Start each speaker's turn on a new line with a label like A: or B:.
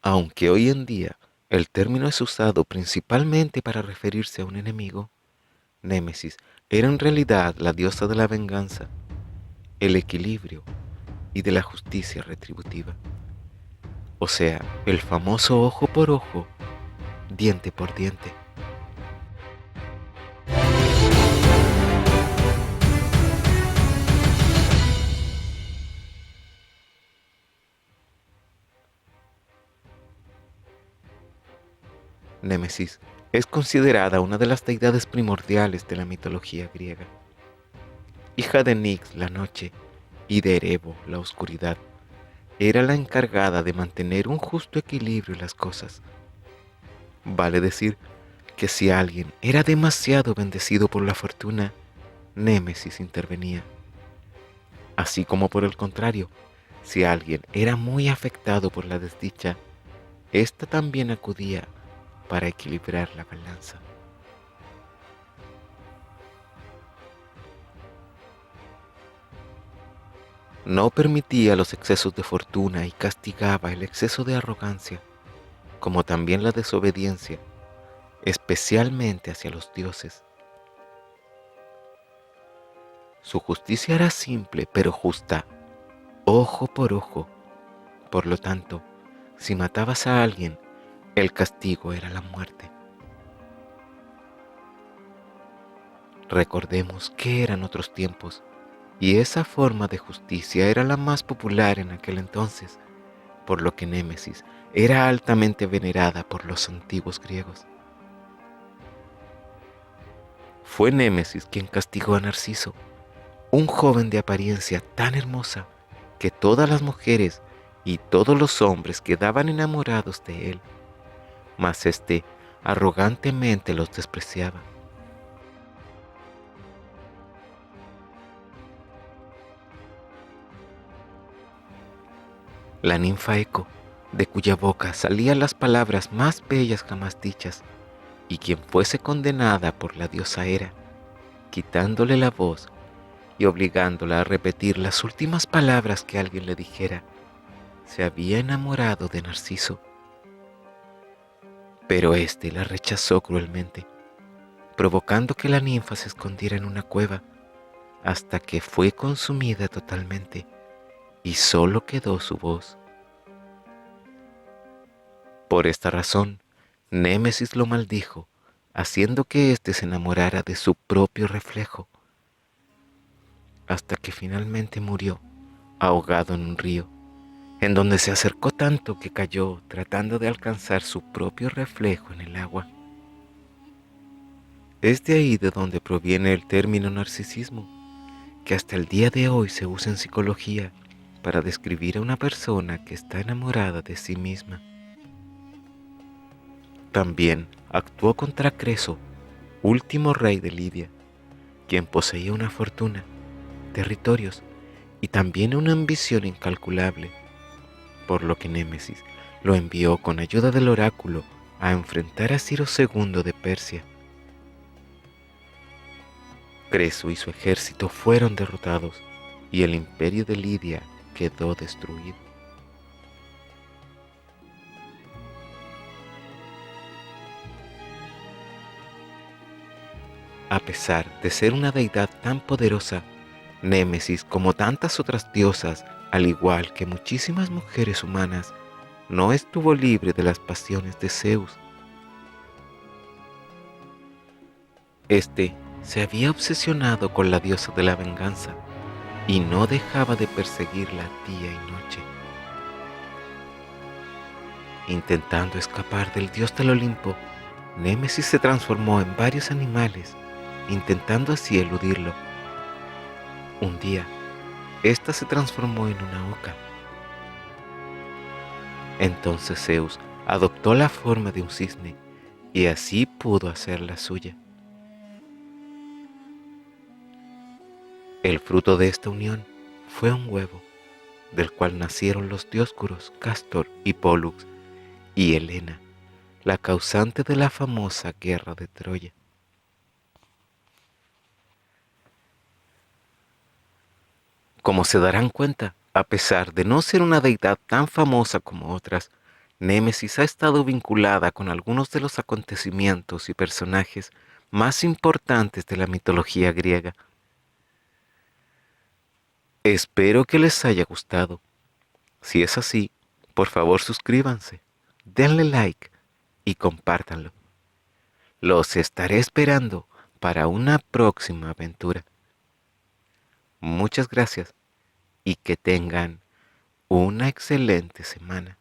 A: Aunque hoy en día el término es usado principalmente para referirse a un enemigo, Némesis era en realidad la diosa de la venganza, el equilibrio y de la justicia retributiva. O sea, el famoso ojo por ojo, diente por diente. Némesis es considerada una de las deidades primordiales de la mitología griega. Hija de Nix, la noche, y de Erebo, la oscuridad, era la encargada de mantener un justo equilibrio en las cosas. Vale decir que si alguien era demasiado bendecido por la fortuna, Némesis intervenía. Así como por el contrario, si alguien era muy afectado por la desdicha, ésta también acudía para equilibrar la balanza. No permitía los excesos de fortuna y castigaba el exceso de arrogancia, como también la desobediencia, especialmente hacia los dioses. Su justicia era simple pero justa, ojo por ojo. Por lo tanto, si matabas a alguien, el castigo era la muerte. Recordemos que eran otros tiempos, y esa forma de justicia era la más popular en aquel entonces, por lo que Némesis era altamente venerada por los antiguos griegos. Fue Némesis quien castigó a Narciso, un joven de apariencia tan hermosa que todas las mujeres y todos los hombres quedaban enamorados de él, mas éste arrogantemente los despreciaba. La ninfa Eco, de cuya boca salían las palabras más bellas jamás dichas, y quien fuese condenada por la diosa Hera, quitándole la voz y obligándola a repetir las últimas palabras que alguien le dijera, se había enamorado de Narciso. Pero éste la rechazó cruelmente, provocando que la ninfa se escondiera en una cueva, hasta que fue consumida totalmente y solo quedó su voz. Por esta razón, Némesis lo maldijo, haciendo que éste se enamorara de su propio reflejo, hasta que finalmente murió, ahogado en un río, en donde se acercó tanto que cayó tratando de alcanzar su propio reflejo en el agua. Es de ahí de donde proviene el término narcisismo, que hasta el día de hoy se usa en psicología para describir a una persona que está enamorada de sí misma. También actuó contra Creso, último rey de Lidia, quien poseía una fortuna, territorios y también una ambición incalculable, por lo que Némesis lo envió con ayuda del oráculo a enfrentar a Ciro II de Persia. Creso y su ejército fueron derrotados y el imperio de Lidia quedó destruido. A pesar de ser una deidad tan poderosa, Némesis, como tantas otras diosas, al igual que muchísimas mujeres humanas, no estuvo libre de las pasiones de Zeus. Este se había obsesionado con la diosa de la venganza y no dejaba de perseguirla día y noche. Intentando escapar del dios del Olimpo, Némesis se transformó en varios animales, intentando así eludirlo. Un día, esta se transformó en una oca. Entonces Zeus adoptó la forma de un cisne y así pudo hacer la suya. El fruto de esta unión fue un huevo, del cual nacieron los dioscuros Cástor y Pólux y Helena, la causante de la famosa guerra de Troya. Como se darán cuenta, a pesar de no ser una deidad tan famosa como otras, Némesis ha estado vinculada con algunos de los acontecimientos y personajes más importantes de la mitología griega. Espero que les haya gustado. Si es así, por favor suscríbanse, denle like y compártanlo. Los estaré esperando para una próxima aventura. Muchas gracias y que tengan una excelente semana.